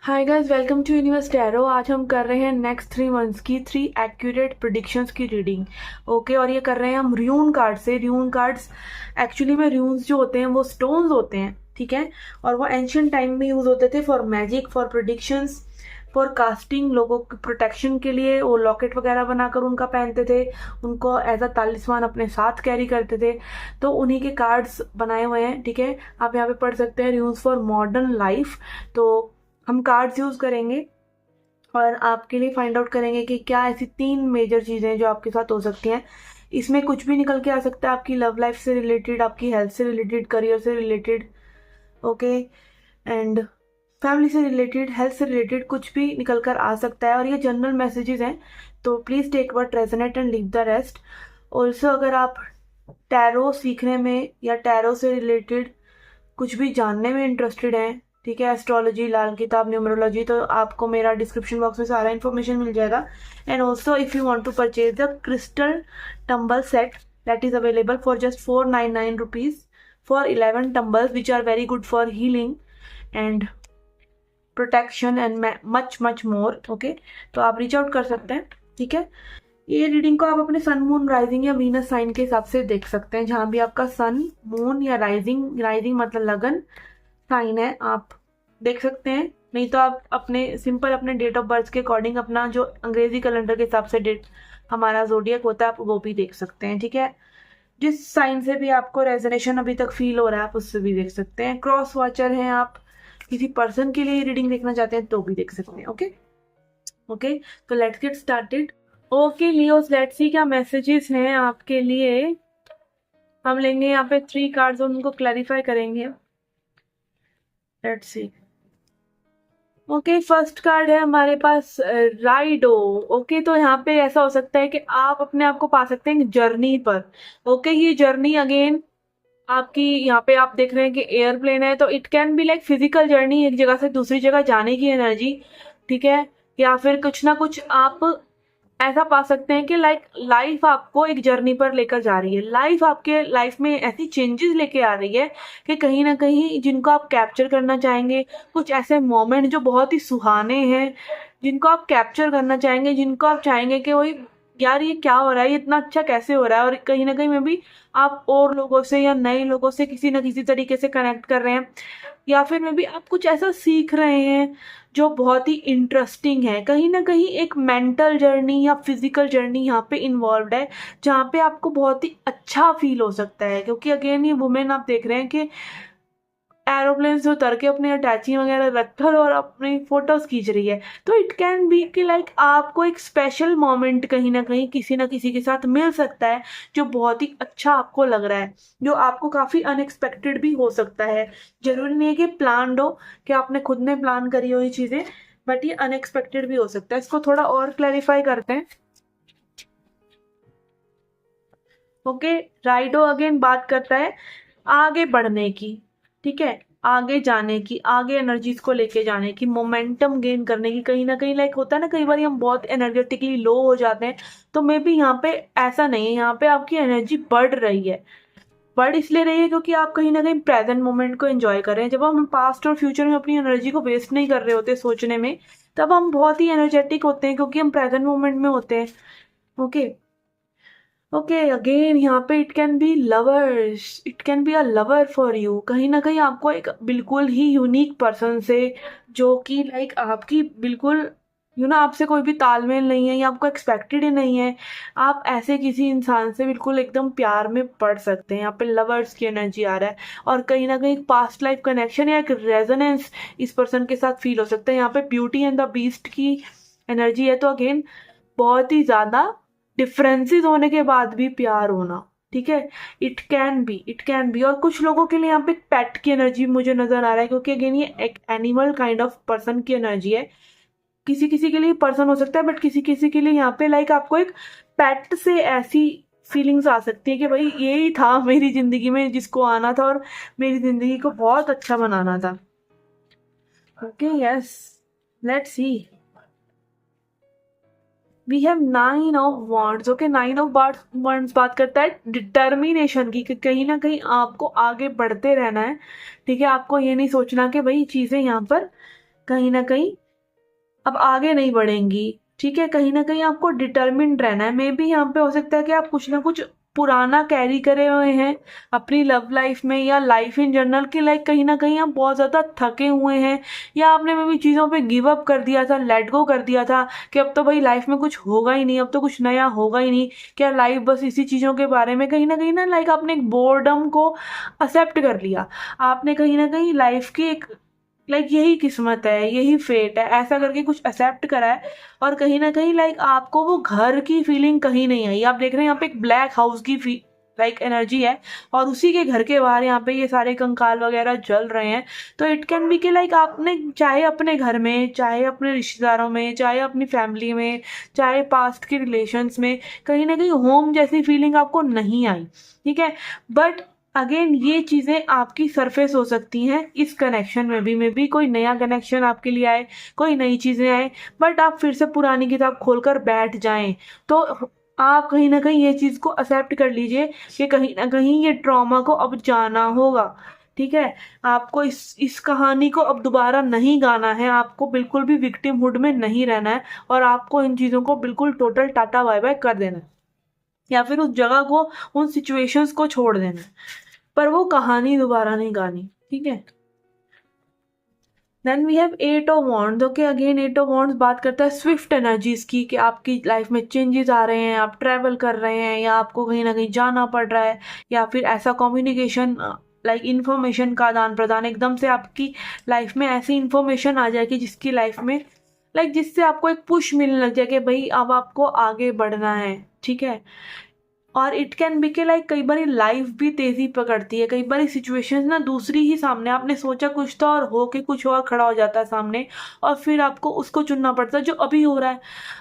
Hi guys, welcome to Universe Tarot. आज हम कर रहे हैं नेक्स्ट 3 मंथ्स की 3 एक्यूरेट प्रिडिक्शंस की रीडिंग। ओके, और ये कर रहे हैं हम र्यून कार्ड से। र्यून कार्ड्स एक्चुअली में र्यून्स जो होते हैं वो स्टोन्स होते हैं, ठीक है। और वो एंशियंट टाइम में यूज होते थे for magic, for predictions, for casting. लोगों की प्रोटेक्शन के लिए वो लॉकेट वगैरह बनाकर उनका पहनते थे, उनको एज अ तालिस्मान अपने साथ कैरी करते थे। तो उन्हीं के कार्ड्स बनाए हुए हैं, ठीक है। आप यहाँ पे पढ़ सकते हैं र्यून्स फॉर मॉडर्न लाइफ। तो हम कार्ड्स यूज करेंगे और आपके लिए फाइंड आउट करेंगे कि क्या ऐसी 3 मेजर चीजें हैं जो आपके साथ हो सकती हैं। इसमें कुछ भी निकल के आ सकता है, आपकी लव लाइफ से रिलेटेड, आपकी हेल्थ से रिलेटेड, करियर से रिलेटेड, ओके, एंड फैमिली से रिलेटेड, हेल्थ से रिलेटेड कुछ भी निकल कर आ सकता है। और ये जनरल मैसेजेस हैं, तो please take what resonate and leave the rest. Also अगर आप टैरो सीखने में या टैरो से रिलेटेड कुछ भी जानने में इंटरेस्टेड हैं, ठीक है, एस्ट्रोलॉजी, लाल किताब, न्यूमरोलॉजी, तो आपको मेरा डिस्क्रिप्शन बॉक्स में सारा इन्फॉर्मेशन मिल जाएगा। And also if you want to purchase the crystal tumble set that is available for just 499 rupees for 11 tumbles which are very good for healing and protection and much much more, okay। तो आप reach out कर सकते हैं, ठीक है। ये reading को आप अपने सन, मून, राइजिंग या वीनस साइन के हिसाब से देख सकते हैं। जहां भी आपका सन, मून या राइजिंग, राइजिंग मतलब लगन साइन है, आप देख सकते हैं। नहीं तो आप अपने सिंपल अपने डेट ऑफ बर्थ के अकॉर्डिंग अपना जो अंग्रेजी कैलेंडर के हिसाब से डेट हमारा जोडियक होता है, आप वो भी देख सकते हैं, ठीक है। जिस साइन से भी आपको रेजोनेशन अभी तक फील हो रहा है आप उससे भी देख सकते हैं। क्रॉस वॉचर हैं आप, किसी पर्सन के लिए रीडिंग देखना चाहते हैं तो भी देख सकते हैं, ओके। ओके, तो let's get started. Okay Leos, let's see क्या मैसेजेस हैं आपके लिए। हम लेंगे यहाँ पे 3 कार्ड्स और उनको क्लैरिफाई करेंगे। Let's see. Okay, first card है हमारे पास राइडो। ओके, तो यहाँ पे ऐसा हो सकता है कि आप अपने आप को पा सकते हैं जर्नी पर। ओके, ये जर्नी अगेन आपकी, यहाँ पे आप देख रहे हैं कि एयरप्लेन है, तो it can be like physical journey, एक जगह से दूसरी जगह जाने की एनर्जी, ठीक है। या फिर कुछ ना कुछ आप ऐसा पा सकते हैं कि लाइक लाइफ आपको एक जर्नी पर लेकर जा रही है। लाइफ आपके लाइफ में ऐसी चेंजेस लेके आ रही है कि कहीं ना कहीं जिनको आप कैप्चर करना चाहेंगे, कुछ ऐसे मोमेंट जो बहुत ही सुहाने हैं जिनको आप कैप्चर करना चाहेंगे, जिनको आप चाहेंगे कि वही यार ये क्या हो रहा है, ये इतना अच्छा कैसे हो रहा है। और कहीं ना कहीं में भी आप और लोगों से या नए लोगों से किसी ना किसी तरीके से कनेक्ट कर रहे हैं, या फिर में भी आप कुछ ऐसा सीख रहे हैं जो बहुत ही इंटरेस्टिंग है। कहीं ना कहीं एक मेंटल जर्नी या फिजिकल जर्नी यहाँ पे इन्वॉल्व है, जहाँ पे आपको बहुत ही अच्छा फील हो सकता है। क्योंकि अगेन ये वुमेन आप देख रहे हैं कि एरोप्लेन से उतर के अपने अटैची वगैरह रखकर और अपनी फोटोज खींच रही है। तो इट कैन बी कि लाइक आपको एक स्पेशल मोमेंट कहीं ना किसी के साथ मिल सकता है जो बहुत ही अच्छा आपको लग रहा है, जो आपको काफी अनएक्सपेक्टेड भी हो सकता है। जरूरी नहीं है कि प्लान्ड हो, कि आपने खुद ने प्लान करी हो ये चीजें, बट ये अनएक्सपेक्टेड भी हो सकता है। इसको थोड़ा और क्लैरिफाई करते हैं। ओके, राइडो अगेन बात करता है आगे बढ़ने की, ठीक है, आगे जाने की, आगे एनर्जीज को लेके जाने की, मोमेंटम गेन करने की। कहीं ना कहीं लाइक होता है ना, कई बार हम बहुत एनर्जेटिकली लो हो जाते हैं, तो मे बी यहाँ पे ऐसा नहीं है। यहाँ पे आपकी एनर्जी बढ़ रही है। बढ़ इसलिए रही है क्योंकि आप कहीं ना कहीं प्रेजेंट मोमेंट को एंजॉय कर रहे हैं। जब हम पास्ट और फ्यूचर में अपनी एनर्जी को वेस्ट नहीं कर रहे होते सोचने में, तब हम बहुत ही एनर्जेटिक होते हैं क्योंकि हम प्रेजेंट मोमेंट में होते हैं, ओके। ओके, अगेन यहाँ पे it can be lovers, it can be a lover for you. कहीं ना कहीं आपको एक बिल्कुल ही यूनिक पर्सन से, जो कि लाइक आपकी बिल्कुल आपसे कोई भी तालमेल नहीं है या आपको एक्सपेक्टेड ही नहीं है, आप ऐसे किसी इंसान से बिल्कुल एकदम प्यार में पड़ सकते हैं। यहाँ पे लवर्स की एनर्जी आ रहा है और कहीं ना कहीं पास्ट लाइफ कनेक्शन या एक रेजोनेंस इस पर्सन के साथ फील हो सकता है। यहाँ पे ब्यूटी एंड द बीस्ट की एनर्जी है, तो अगेन बहुत ही ज्यादा डिफरेंसेस होने के बाद भी प्यार होना, ठीक है। इट कैन बी और कुछ लोगों के लिए यहाँ पे पेट की एनर्जी मुझे नजर आ रहा है, क्योंकि अगेन ये एक एनिमल काइंड ऑफ पर्सन की एनर्जी है। किसी किसी के लिए पर्सन हो सकता है, बट किसी किसी के लिए यहाँ पे लाइक आपको एक पेट से ऐसी फीलिंग्स आ सकती है कि भाई यही था मेरी जिंदगी में जिसको आना था और मेरी जिंदगी को बहुत अच्छा बनाना था। Okay, yes, let's see. We have 9 of wands. Okay, 9 of wands बात करता है डिटर्मिनेशन की, कि कहीं ना कहीं आपको आगे बढ़ते रहना है, ठीक है। आपको ये नहीं सोचना कि भाई चीजें यहाँ पर कहीं ना कहीं अब आगे नहीं बढ़ेंगी। ठीक है, कहीं ना कहीं आपको डिटर्मिन्ड रहना है। मे बी यहाँ पे हो सकता है कि आप कुछ ना कुछ पुराना कैरी करे हुए हैं अपनी लव लाइफ में या लाइफ इन जनरल की, लाइक कहीं ना कहीं आप बहुत ज़्यादा थके हुए हैं, या आपने मे बी चीज़ों पे गिव अप कर दिया था, लेट गो कर दिया था कि अब तो भाई लाइफ में कुछ होगा ही नहीं, अब तो कुछ नया होगा ही नहीं, क्या लाइफ बस इसी चीज़ों के बारे में। कहीं ना लाइक आपने एक बोर्डम को एक्सेप्ट कर लिया। आपने कहीं ना कहीं लाइफ की एक लाइक यही किस्मत है, यही फेट है, ऐसा करके कुछ एक्सेप्ट करा है। और कहीं ना कहीं लाइक आपको वो घर की फीलिंग कहीं नहीं आई। आप देख रहे हैं यहाँ पे एक ब्लैक हाउस की लाइक एनर्जी है, और उसी के घर के बाहर यहाँ पे ये सारे कंकाल वगैरह जल रहे हैं। तो इट कैन बी कि लाइक आपने चाहे अपने घर में, चाहे अपने रिश्तेदारों में, चाहे अपनी फैमिली में, चाहे पास्ट के रिलेशंस में, कहीं ना कहीं होम जैसी फीलिंग आपको नहीं आई। ठीक है, बट अगेन ये चीज़ें आपकी सरफेस हो सकती हैं इस कनेक्शन में भी कोई नया कनेक्शन आपके लिए आए, कोई नई चीज़ें आए, बट आप फिर से पुरानी किताब खोलकर बैठ जाएं तो आप कहीं ना कहीं ये चीज़ को एक्सेप्ट कर लीजिए कि कहीं ना कहीं ये ट्रॉमा को अब जाना होगा। ठीक है, आपको इस कहानी को अब दोबारा नहीं गाना है, आपको बिल्कुल भी विक्टिमहुड में नहीं रहना है, और आपको इन चीज़ों को बिल्कुल टोटल टाटा बाय बाय कर देना है, या फिर उस जगह को, उन सिचुएशंस को छोड़ देना है, पर वो कहानी दोबारा नहीं गानी। ठीक है, then we have eight of wands. Okay, again eight of wands बात करता है स्विफ्ट एनर्जीज की, कि आपकी लाइफ में चेंजेस आ रहे हैं, आप ट्रैवल कर रहे हैं, या आपको कहीं ना कहीं जाना पड़ रहा है, या फिर ऐसा कम्युनिकेशन लाइक इन्फॉर्मेशन का आदान प्रदान, एकदम से आपकी लाइफ में ऐसी इन्फॉर्मेशन आ जाए कि जिसकी लाइफ में लाइक जिससे आपको एक पुश मिलने लग जाए कि भाई अब आपको आगे बढ़ना है। ठीक है, और इट कैन बी के लाइक कई बार लाइफ भी तेजी पकड़ती है, कई बार सिचुएशंस ना दूसरी ही सामने, आपने सोचा कुछ था और हो के कुछ और खड़ा हो जाता है सामने, और फिर आपको उसको चुनना पड़ता है जो अभी हो रहा है।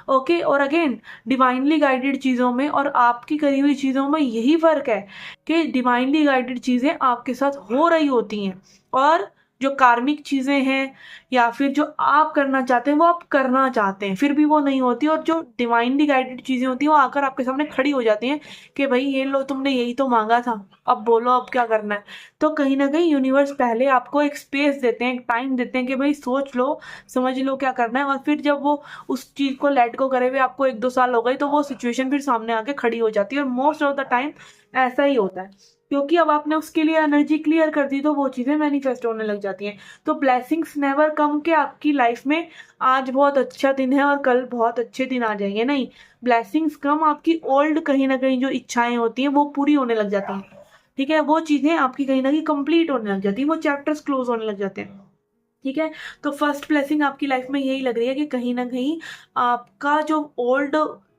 ओके, और अगेन डिवाइनली गाइडेड चीज़ों में और आपकी करी हुई चीज़ों में यही फ़र्क है कि डिवाइनली गाइडेड चीज़ें आपके साथ हो रही होती हैं, और जो कार्मिक चीज़ें हैं या फिर जो आप करना चाहते हैं वो आप करना चाहते हैं फिर भी वो नहीं होती, और जो डिवाइनली गाइडेड चीज़ें होती हैं वो आकर आपके सामने खड़ी हो जाती हैं कि भाई ये लो, तुमने यही तो मांगा था, अब बोलो अब क्या करना है। तो कहीं ना कहीं यूनिवर्स पहले आपको एक स्पेस देते हैं, एक टाइम देते हैं कि भाई सोच लो, समझ लो क्या करना है, और फिर जब वो उस चीज़ को लेट को करे हुए आपको 1-2 साल हो गए तो वो सिचुएशन फिर सामने आके खड़ी हो जाती है, और मोस्ट ऑफ द टाइम ऐसा ही होता है, क्योंकि अब आपने उसके लिए एनर्जी क्लियर कर दी तो वो चीज़ें मैनिफेस्ट होने लग जाती हैं। तो ब्लेसिंग्स नेवर कम के आपकी लाइफ में आज बहुत अच्छा दिन है और कल बहुत अच्छे दिन आ जाएंगे, नहीं, ब्लेसिंग्स कम आपकी ओल्ड कहीं ना कहीं जो इच्छाएं होती हैं वो पूरी होने लग जाती हैं। ठीक है, वो चीज़ें आपकी कहीं ना कहीं कंप्लीट होने लग जाती हैं, वो चैप्टर्स क्लोज होने लग जाते हैं। ठीक है, तो फर्स्ट ब्लेसिंग आपकी लाइफ में यही लग रही है कि कहीं ना कहीं आपका जो ओल्ड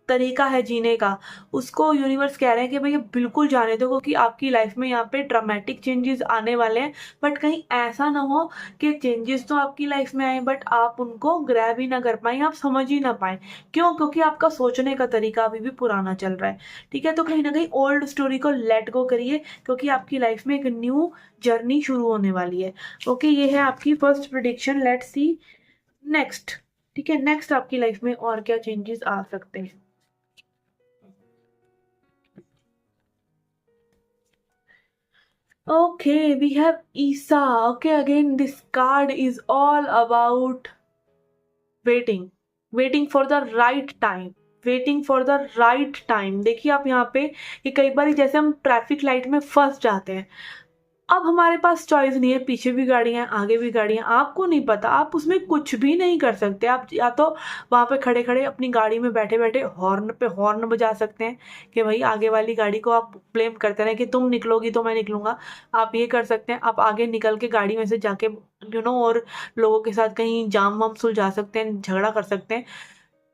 तरीका है जीने का उसको यूनिवर्स कह रहे हैं कि भैया बिल्कुल जाने दो, क्योंकि आपकी लाइफ में यहाँ पे ड्रामेटिक चेंजेस आने वाले हैं। बट कहीं ऐसा ना हो कि चेंजेस तो आपकी लाइफ में आए बट आप उनको ग्रैब ही ना कर पाए, आप समझ ही ना पाए। क्यों? क्योंकि आपका सोचने का तरीका अभी भी पुराना चल रहा है। ठीक है, तो कहीं ना कहीं ओल्ड स्टोरी को लेट गो करिए, क्योंकि आपकी लाइफ में एक न्यू जर्नी शुरू होने वाली है। ओके, ये है आपकी first prediction. Let's see next. ठीक है, नेक्स्ट आपकी लाइफ में और क्या चेंजेस आ सकते हैं। Okay, we have Isa. Okay, again, this card is all about waiting for the right time, waiting for the right time. देखिए आप यहाँ पे कि कई बार जैसे हम ट्रैफिक लाइट में फंस जाते हैं, अब हमारे पास चॉइस नहीं है, पीछे भी गाड़ियाँ आगे भी गाड़ियाँ, आपको नहीं पता, आप उसमें कुछ भी नहीं कर सकते। आप या तो वहाँ पे खड़े खड़े अपनी गाड़ी में बैठे बैठे हॉर्न पे हॉर्न बजा सकते हैं कि भाई आगे वाली गाड़ी को आप ब्लेम करते रहें कि तुम निकलोगी तो मैं निकलूंगा। आप ये कर सकते हैं, आप आगे निकल के गाड़ी में से जाके और लोगों के साथ कहीं जाम वाम सुलझा सकते हैं, झगड़ा कर सकते हैं,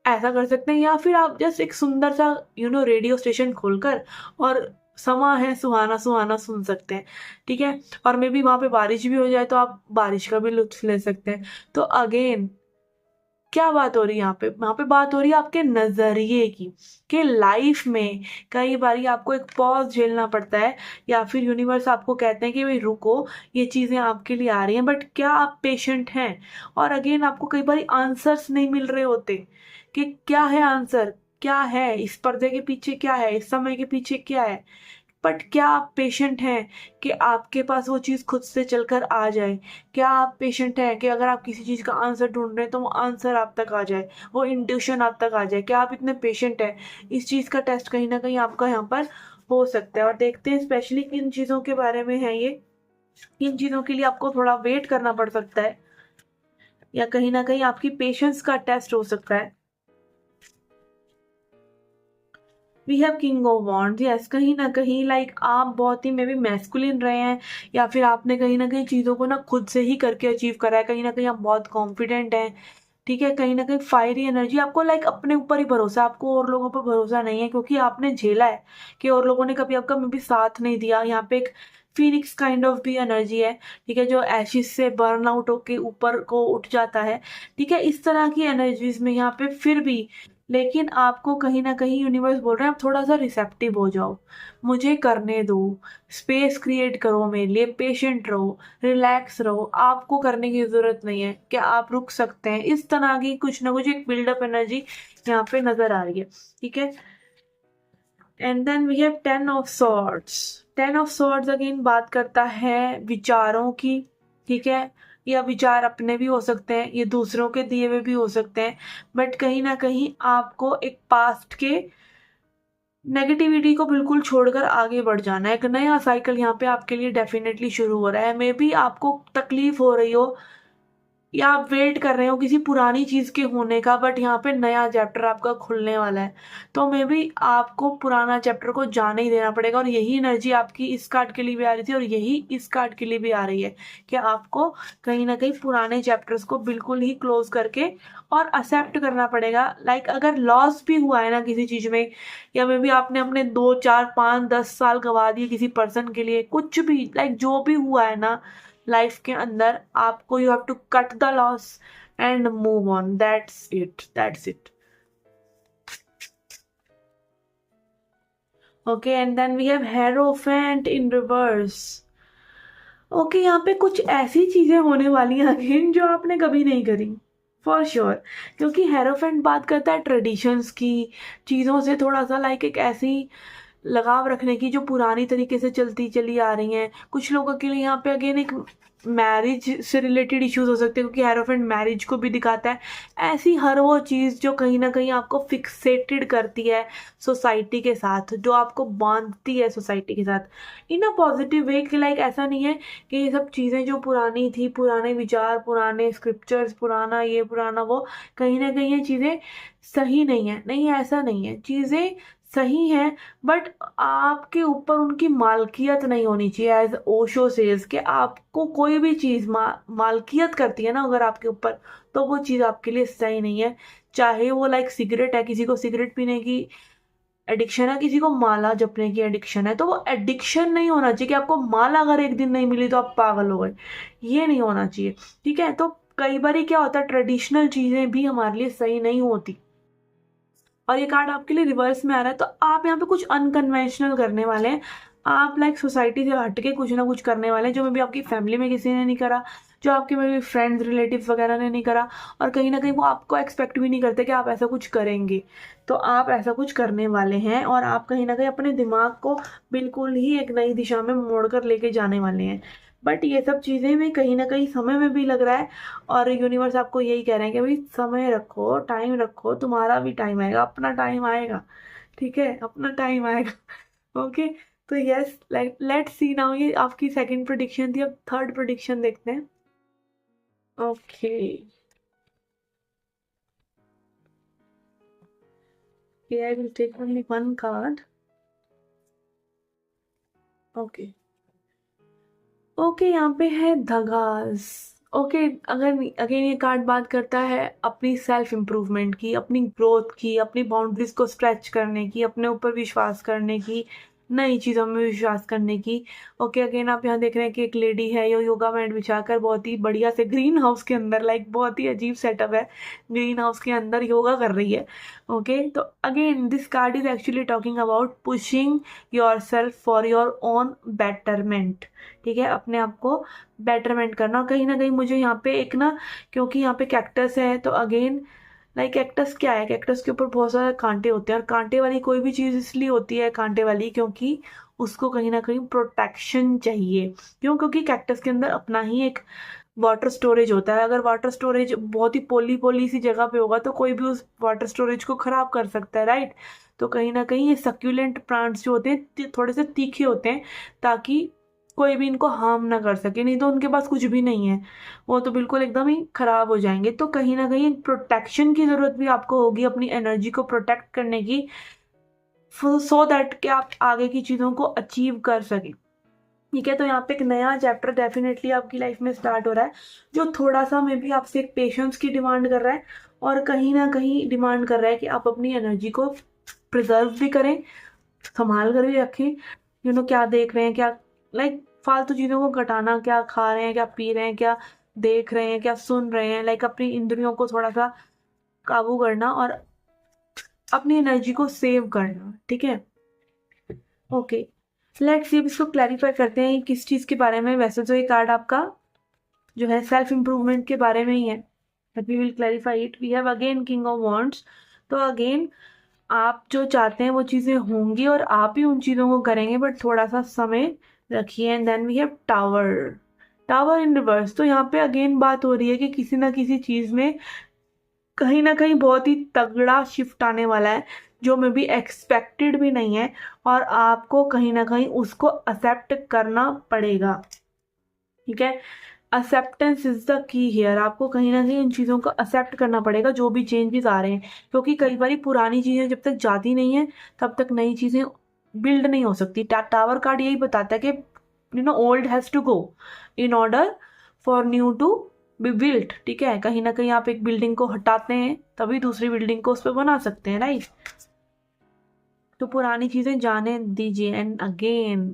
ऐसा कर सकते हैं। या फिर आप जस्ट एक सुंदर सा रेडियो स्टेशन खोलकर और समा है सुहाना सुहाना सुन सकते हैं। ठीक है, और मे बी वहाँ पे बारिश भी हो जाए तो आप बारिश का भी लुत्फ ले सकते हैं। तो अगेन क्या बात हो रही है यहाँ पे? वहाँ पे बात हो रही है आपके नज़रिए की, कि लाइफ में कई बार आपको एक पॉज झेलना पड़ता है, या फिर यूनिवर्स आपको कहते हैं कि भाई रुको, ये चीज़ें आपके लिए आ रही हैं, बट क्या आप पेशेंट हैं? और अगेन आपको कई बार आंसर्स नहीं मिल रहे होते कि क्या है आंसर, क्या है इस पर्दे के पीछे, क्या है इस समय के पीछे, क्या है। बट क्या आप पेशेंट हैं कि आपके पास वो चीज़ खुद से चलकर आ जाए? क्या आप पेशेंट हैं कि अगर आप किसी चीज़ का आंसर ढूंढ रहे हैं तो वो आंसर आप तक आ जाए, वो इंट्यूशन आप तक आ जाए? क्या आप इतने पेशेंट हैं? इस चीज़ का टेस्ट कहीं ना कहीं आपका यहाँ पर हो सकता है। और देखते हैं स्पेशली किन चीज़ों के बारे में है ये, किन चीज़ों के लिए आपको थोड़ा वेट करना पड़ सकता है, या कहीं ना कहीं आपकी पेशेंस का टेस्ट हो सकता है। We have king of wands. Yes, कहीं ना कहीं आप बहुत ही मे बी मैस्कुलिन रहे हैं, या फिर आपने कहीं ना कहीं चीज़ों को ना खुद से ही करके अचीव करा है। कहीं ना कहीं आप बहुत कॉन्फिडेंट हैं, ठीक है। कहीं ना कहीं फायरी एनर्जी आपको, अपने ऊपर ही भरोसा, आपको और लोगों पर भरोसा नहीं है, क्योंकि आपने झेला है कि और लोगों ने कभी आपका मे बी साथ नहीं दिया। यहाँ पे एक फिनिक्स काइंड ऑफ भी एनर्जी है, ठीक है, जो एशिस से बर्न आउट होके ऊपर को उठ जाता है, ठीक है। इस तरह की एनर्जीज में यहाँ पे फिर भी, लेकिन आपको कहीं ना कहीं यूनिवर्स बोल रहे हैं आप थोड़ा सा रिसेप्टिव हो जाओ, मुझे करने दो, स्पेस क्रिएट करो मेरे लिए, पेशेंट रहो, रिलैक्स रहो, आपको करने की जरूरत नहीं है, क्या आप रुक सकते हैं? इस तरह की कुछ ना कुछ एक बिल्डअप एनर्जी यहाँ पे नजर आ रही है, ठीक है। And then we have 10 of swords. 10 of swords again बात करता है विचारों की, ठीक है। या विचार अपने भी हो सकते हैं, ये दूसरों के दिए हुए भी हो सकते हैं, बट कहीं ना कहीं आपको एक पास्ट के नेगेटिविटी को बिल्कुल छोड़कर आगे बढ़ जाना है। एक नया साइकिल यहाँ पे आपके लिए डेफिनेटली शुरू हो रहा है। मे बी आपको तकलीफ हो रही हो, या आप वेट कर रहे हो किसी पुरानी चीज के होने का, बट यहाँ पे नया चैप्टर आपका खुलने वाला है, तो मे बी आपको पुराना चैप्टर को जाने ही देना पड़ेगा। और यही एनर्जी आपकी इस कार्ड के लिए भी आ रही थी और यही इस कार्ड के लिए भी आ रही है कि आपको कहीं ना कहीं पुराने चैप्टर्स को बिल्कुल ही क्लोज करके और एक्सेप्ट करना पड़ेगा। अगर लॉस भी हुआ है ना किसी चीज में, या मे बी आपने अपने 2 4 5 10 साल गवा दिए किसी पर्सन के लिए, कुछ भी जो भी हुआ है ना लाइफ के अंदर, आपको you have to cut the loss and move on. That's it, that's it. Okay, and then we have hierophant in reverse. Okay, यहाँ पे कुछ ऐसी चीजें होने वाली हैं अगेन जो आपने कभी नहीं करी, फॉर श्योर क्योंकि हेरोफेंट बात करता है ट्रेडिशंस की, चीज़ों से थोड़ा सा एक ऐसी लगाव रखने की जो पुरानी तरीके से चलती चली आ रही हैं। कुछ लोगों के लिए यहाँ पे अगेन एक मैरिज से रिलेटेड इश्यूज हो सकते हैं, क्योंकि हेरोफेंट मैरिज को भी दिखाता है। ऐसी हर वो चीज़ जो कहीं ना कहीं आपको फिक्सेटेड करती है सोसाइटी के साथ, जो आपको बांधती है सोसाइटी के साथ इन अ पॉजिटिव वे, कि ऐसा नहीं है कि ये सब चीज़ें जो पुरानी थी, पुराने विचार, पुराने स्क्रिप्चर्स, पुराना ये पुराना वो, कहीं ना कहीं ये चीज़ें सही नहीं है। नहीं, ऐसा नहीं है, चीज़ें सही है, बट आपके ऊपर उनकी मालकियत नहीं होनी चाहिए। एज ओशो सेज कि आपको कोई भी चीज़ मालकियत करती है ना अगर आपके ऊपर, तो वो चीज़ आपके लिए सही नहीं है। चाहे वो सिगरेट है, किसी को सिगरेट पीने की एडिक्शन है, किसी को माला जपने की एडिक्शन है, तो वो एडिक्शन नहीं होना चाहिए कि आपको माला अगर एक दिन नहीं मिली तो आप पागल हो गए, ये नहीं होना चाहिए, ठीक है। तो कई बार क्या होता है, ट्रेडिशनल चीज़ें भी हमारे लिए सही नहीं होती, और ये कार्ड आपके लिए रिवर्स में आ रहा है, तो आप यहाँ पे कुछ अनकन्वेंशनल करने वाले हैं। आप सोसाइटी से हटके कुछ ना कुछ करने वाले हैं, जो मे बी आपकी फैमिली में किसी ने नहीं करा, जो आपके मे बी फ्रेंड्स रिलेटिव्स वगैरह ने नहीं करा, और कहीं ना कहीं वो आपको एक्सपेक्ट भी नहीं करते कि आप ऐसा कुछ करेंगे, तो आप ऐसा कुछ करने वाले हैं। और आप कहीं ना कहीं अपने दिमाग को बिल्कुल ही एक नई दिशा में मोड़कर लेके जाने वाले हैं। बट ये सब चीज़ें में कहीं ना कहीं समय में भी लग रहा है, और यूनिवर्स आपको यही कह रहे हैं कि भाई समय रखो, टाइम रखो, तुम्हारा भी टाइम आएगा, अपना टाइम आएगा, ठीक है, अपना टाइम आएगा। ओके, तो यस, लेट्स सी नाउ। ये आपकी सेकंड प्रेडिक्शन थी, अब थर्ड प्रेडिक्शन देखते हैं। Okay, I will take only one card. Okay, okay, यहाँ पे है धगास। ओके, अगर अगेन ये कार्ड बात करता है अपनी सेल्फ इम्प्रूवमेंट की, अपनी ग्रोथ की, अपनी बाउंड्रीज को स्ट्रेच करने की, अपने ऊपर विश्वास करने की, नई चीज़ों में विश्वास करने की। ओके, अगेन आप यहाँ देख रहे हैं कि एक लेडी है, ये योगा मैट बिछाकर बहुत ही बढ़िया से ग्रीन हाउस के अंदर, बहुत ही अजीब सेटअप है, ग्रीन हाउस के अंदर योगा कर रही है। ओके, तो again this card is actually talking about pushing your self for your own betterment, ठीक है, अपने आप को बेटरमेंट करना। कहीं ना कहीं मुझे यहाँ पे एक ना, क्योंकि यहाँ पे कैक्टस है, तो अगेन कैक्टस क्या है, कैक्टस के ऊपर बहुत सारे कांटे होते हैं, और कांटे वाली कोई भी चीज़ इसलिए होती है कांटे वाली क्योंकि उसको कहीं ना कहीं प्रोटेक्शन चाहिए। क्यों? क्योंकि कैक्टस के अंदर अपना ही एक वाटर स्टोरेज होता है। अगर वाटर स्टोरेज बहुत ही पोली पोली सी जगह पे होगा तो कोई भी उस वाटर स्टोरेज को खराब कर सकता है, राइट? तो कहीं ना कहीं ये सक्यूलेंट प्लांट्स जो होते हैं थोड़े से तीखे होते हैं, ताकि कोई भी इनको हार्म ना कर सके। नहीं तो उनके पास कुछ भी नहीं है, वो तो बिल्कुल एकदम ही खराब हो जाएंगे। तो कहीं ना कहीं प्रोटेक्शन की जरूरत भी आपको होगी अपनी एनर्जी को प्रोटेक्ट करने की, सो दैट कि आप आगे की चीज़ों को अचीव कर सकें। ठीक है, तो यहाँ पे एक नया चैप्टर डेफिनेटली आपकी लाइफ में स्टार्ट हो रहा है, जो थोड़ा सा मे भी आपसे एक पेशेंस की डिमांड कर रहा है, और कहीं ना कहीं डिमांड कर रहा है कि आप अपनी एनर्जी को प्रिजर्व भी करें, संभाल कर भी रखें। क्या देख रहे हैं, क्या फालतू चीज़ों को घटाना, क्या खा रहे हैं, क्या पी रहे हैं, क्या देख रहे हैं, क्या सुन रहे हैं, अपनी इंद्रियों को थोड़ा सा काबू करना और अपनी एनर्जी को सेव करना। ठीक है, ओके, लेट्स सी इसको क्लैरिफाई करते हैं किस चीज़ के बारे में। वैसे तो ये कार्ड आपका जो है सेल्फ इम्प्रूवमेंट के बारे में ही है, but we will clarify it. We have again king of wands. तो अगेन आप जो चाहते हैं वो चीज़ें होंगी और आप ही उन चीज़ों को करेंगे, बट थोड़ा सा समय रखिए। And then we have tower, tower in reverse. तो यहाँ पे अगेन बात हो रही है कि किसी ना किसी चीज़ में कहीं ना कहीं बहुत ही तगड़ा शिफ्ट आने वाला है, जो मे बी एक्सपेक्टेड भी नहीं है, और आपको कहीं ना कहीं उसको एक्सेप्ट करना पड़ेगा। ठीक है, acceptance is the key here. आपको कहीं ना कहीं इन चीज़ों को एक्सेप्ट करना पड़ेगा जो भी चेंजेस आ रहे हैं, क्योंकि कई बार पुरानी चीज़ें जब तक जाती नहीं है तब तक नई चीज़ें बिल्ड नहीं हो सकती। टावर कार्ड यही बताता है कि old has to go in order for new to be built. ठीक है, कहीं ना कहीं आप एक बिल्डिंग को हटाते हैं तभी दूसरी बिल्डिंग को उस पर बना सकते हैं, राइट? तो पुरानी चीज़ें जाने दीजिए। And again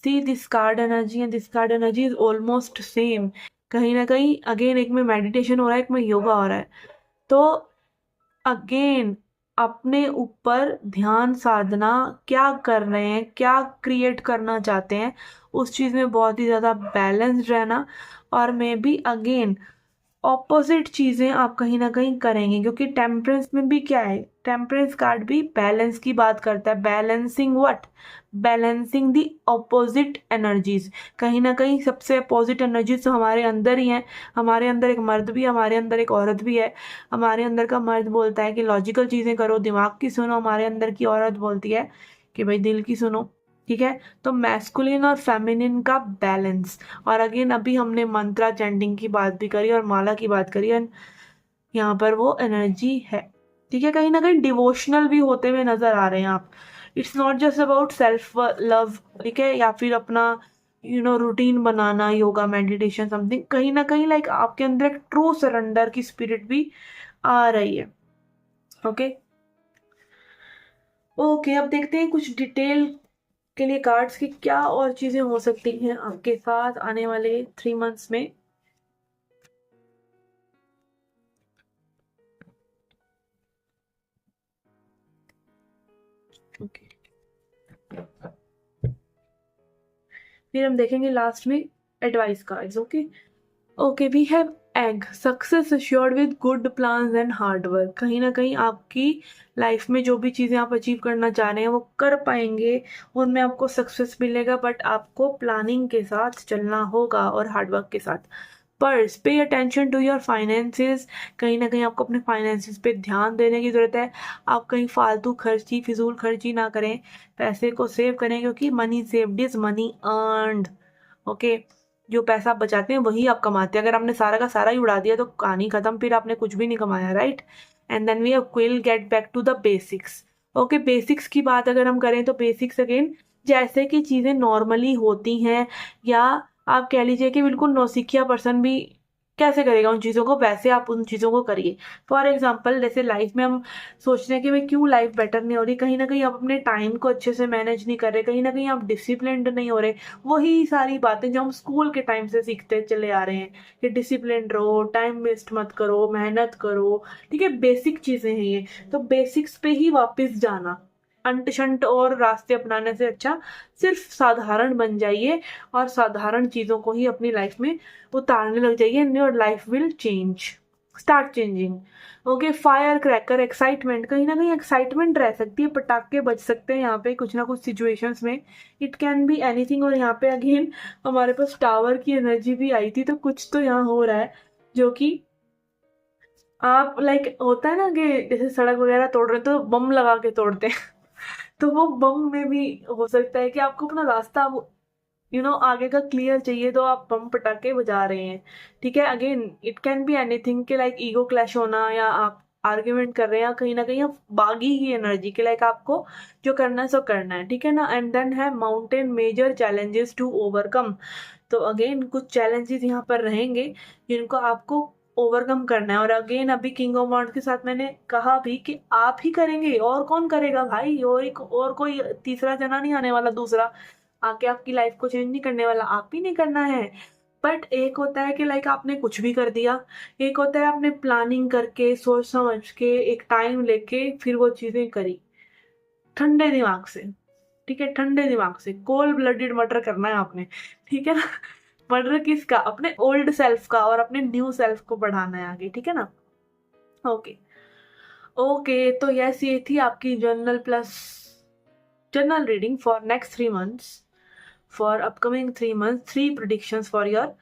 see this card energy and this card energy is almost same. कहीं ना कहीं अगेन एक में मेडिटेशन हो रहा है, एक में योगा हो रहा है। तो अगेन अपने ऊपर ध्यान साधना, क्या कर रहे हैं, क्या क्रिएट करना चाहते हैं, उस चीज़ में बहुत ही ज़्यादा बैलेंस्ड रहना। और मे बी अगेन ऑपोजिट चीज़ें आप कहीं ना कहीं करेंगे, क्योंकि टेम्परेंस में भी क्या है, टेम्परेंस कार्ड भी बैलेंस की बात करता है। Balancing what? Balancing the opposite energies. कहीं ना कहीं सबसे अपोजिट एनर्जीज तो हमारे अंदर ही हैं। हमारे अंदर एक मर्द भी है, हमारे अंदर एक औरत भी है। हमारे अंदर का मर्द बोलता है कि लॉजिकल चीज़ें करो, दिमाग की सुनो। हमारे अंदर की औरत बोलती है कि भाई दिल की सुनो। ठीक है, तो मैस्कुलिन और फेमिनिन का बैलेंस। और अगेन अभी हमने मंत्रा चैंटिंग की बात भी करी और माला की बात करी, एंड यहाँ पर वो एनर्जी है। ठीक है, कहीं ना कहीं डिवोशनल भी होते हुए नजर आ रहे हैं आप। It's not just about self love, ठीक है, या फिर अपना रूटीन बनाना, योगा, मेडिटेशन, समथिंग। कहीं ना कहीं आपके अंदर एक ट्रू सरेंडर की स्पिरिट भी आ रही है। ओके ओके, अब देखते हैं कुछ डिटेल के लिए कार्ड्स की क्या और चीजें हो सकती हैं आपके साथ आने वाले 3 मंथ्स में। ओके, फिर हम देखेंगे लास्ट में advice cards. Okay okay, we have egg, success assured with good plans and hard work. कहीं ना कहीं आपकी लाइफ में जो भी चीज़ें आप अचीव करना चाह रहे हैं वो कर पाएंगे, उनमें आपको सक्सेस मिलेगा, बट आपको प्लानिंग के साथ चलना होगा और हार्ड वर्क के साथ। Purse, pay attention to your finances. कहीं ना कहीं आपको अपने फाइनेंसेस पे ध्यान देने की ज़रूरत है। आप कहीं फालतू खर्ची, फिजूल खर्ची ना करें, पैसे को सेव करें, क्योंकि money saved is money earned. Okay, जो पैसा आप बचाते हैं वही आप कमाते हैं। अगर आपने सारा का सारा ही उड़ा दिया तो कहानी खत्म, फिर आपने कुछ भी नहीं कमाया, right? And then we will get back to the basics. Okay, basics की बात अगर हम करें तो बेसिक्स अगेन जैसे कि चीज़ें नॉर्मली होती हैं, या आप कह लीजिए कि बिल्कुल नौसिखिया पर्सन भी कैसे करेगा उन चीज़ों को, वैसे आप उन चीज़ों को करिए। फॉर एग्जाम्पल, जैसे लाइफ में हम सोच रहे हैं कि भाई क्यों लाइफ बेटर नहीं हो रही, कहीं ना कहीं आप अपने टाइम को अच्छे से मैनेज नहीं कर रहे, कहीं ना कहीं आप डिसिप्लिन्ड नहीं हो रहे। वही सारी बातें जो हम स्कूल के टाइम से सीखते चले आ रहे हैं कि डिसिप्लिन रहो, टाइम वेस्ट मत करो, मेहनत करो। ठीक है, बेसिक चीज़ें हैं ये। तो बेसिक्स पे ही वापस जाना, अंट शंट और रास्ते अपनाने से अच्छा सिर्फ साधारण बन जाइए और साधारण चीज़ों को ही अपनी लाइफ में उतारने लग जाइए, and your life will change. Start changing. Okay, fire cracker, excitement, कहीं ना कहीं एक्साइटमेंट रह सकती है, पटाखे बज सकते हैं यहाँ पे कुछ ना कुछ सिचुएशंस में। It can be anything. और यहाँ पे अगेन हमारे पास टावर की एनर्जी भी आई थी, तो कुछ तो यहाँ हो रहा है जो कि आप लाइक होता है ना कि जैसे सड़क वगैरह तोड़ रहे हैं तो बम लगा के तोड़ते हैं तो वो बम में भी हो सकता है कि आपको अपना रास्ता आगे का क्लियर चाहिए, तो आप बम पटाखे बजा रहे हैं। ठीक है, again it can be anything के लाइक ईगो क्लैश होना, या आप आर्ग्यूमेंट कर रहे हैं, या कहीं ना कहीं आप बागी की एनर्जी के लाइक आपको जो करना है सो करना है। ठीक है ना। एंड देन है mountain, major challenges to overcome. तो अगेन कुछ चैलेंजेस यहाँ पर रहेंगे जिनको आपको ओवरकम करना है। और अगेन अभी किंग ऑफ वांड्स के साथ मैंने कहा भी कि आप ही करेंगे, और कौन करेगा भाई, और कोई तीसरा जना नहीं आने वाला, दूसरा आके आपकी लाइफ को चेंज नहीं करने वाला, आप ही नहीं करना है। बट एक होता है कि लाइक आपने कुछ भी कर दिया, एक होता है आपने प्लानिंग करके सोच समझ के एक टाइम लेके फिर वो चीजें करी ठंडे दिमाग से। ठीक है, ठंडे दिमाग से कोल्ड ब्लडेड मर्डर करना है आपने। ठीक है ना। मर्डर किसका? अपने ओल्ड सेल्फ का, और अपने न्यू सेल्फ को बढ़ाना है आगे। ठीक है ना। ओके। ओके, तो यस, ये थी आपकी general reading for next 3 months, for upcoming 3 months, 3 predictions for your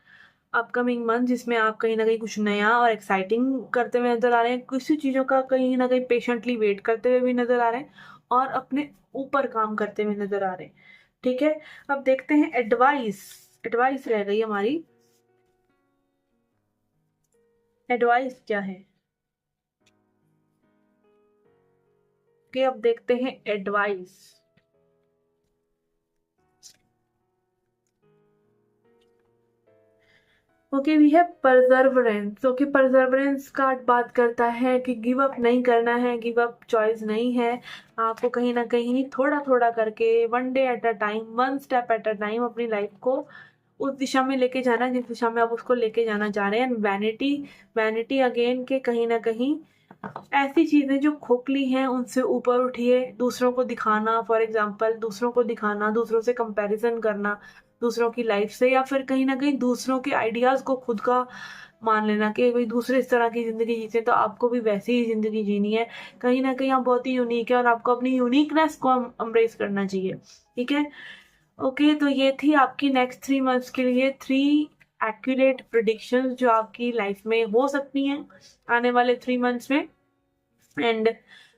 upcoming month, जिसमें आप कहीं ना कहीं कुछ नया और एक्साइटिंग करते हुए नजर आ रहे हैं, कुछ चीज़ों का कहीं ना कहीं पेशेंटली वेट करते हुए भी नजर आ रहे हैं, और अपने ऊपर काम करते हुए नजर आ रहे हैं। ठीक है, अब देखते हैं एडवाइस। एडवाइस रह गई हमारी, एडवाइस क्या है? कि अब देखते हैं advice. Okay, we have perseverance. Okay, perseverance का बात करता है कि गिव अप नहीं करना है, गिव अप चॉइस नहीं है। आपको कहीं ना कहीं थोड़ा थोड़ा करके, 1 day at a time, 1 step at a time अपनी लाइफ को उस दिशा में लेके जाना है जिस दिशा में आप उसको लेके जाना चाह रहे हैं। वैनिटी, वैनिटी अगेन के कहीं ना कहीं ऐसी चीजें जो खोखली हैं उनसे ऊपर उठिए। दूसरों को दिखाना, फॉर एग्जाम्पल दूसरों को दिखाना, दूसरों से कंपैरिजन करना दूसरों की लाइफ से, या फिर कहीं ना कहीं दूसरों के आइडियाज को खुद का मान लेना कि भाई दूसरे इस तरह की जिंदगी जीते तो आपको भी वैसी ही जिंदगी जीनी है। कहीं ना कहीं आप बहुत ही यूनिक है और आपको अपनी यूनिकनेस को अम्ब्रेस करना चाहिए। ठीक है। ओके, तो ये थी आपकी नेक्स्ट 3 months के लिए 3 एक्यूरेट प्रिडिक्शंस जो आपकी लाइफ में हो सकती हैं आने वाले 3 months में। एंड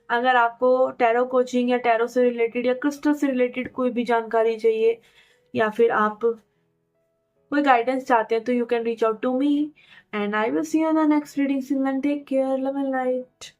अगर आपको टैरो कोचिंग या टैरो से रिलेटेड या क्रिस्टल से रिलेटेड कोई भी जानकारी चाहिए, या फिर आप कोई गाइडेंस चाहते हैं, तो you can reach out to me, and I will see you in the next reading. Take care, love and light.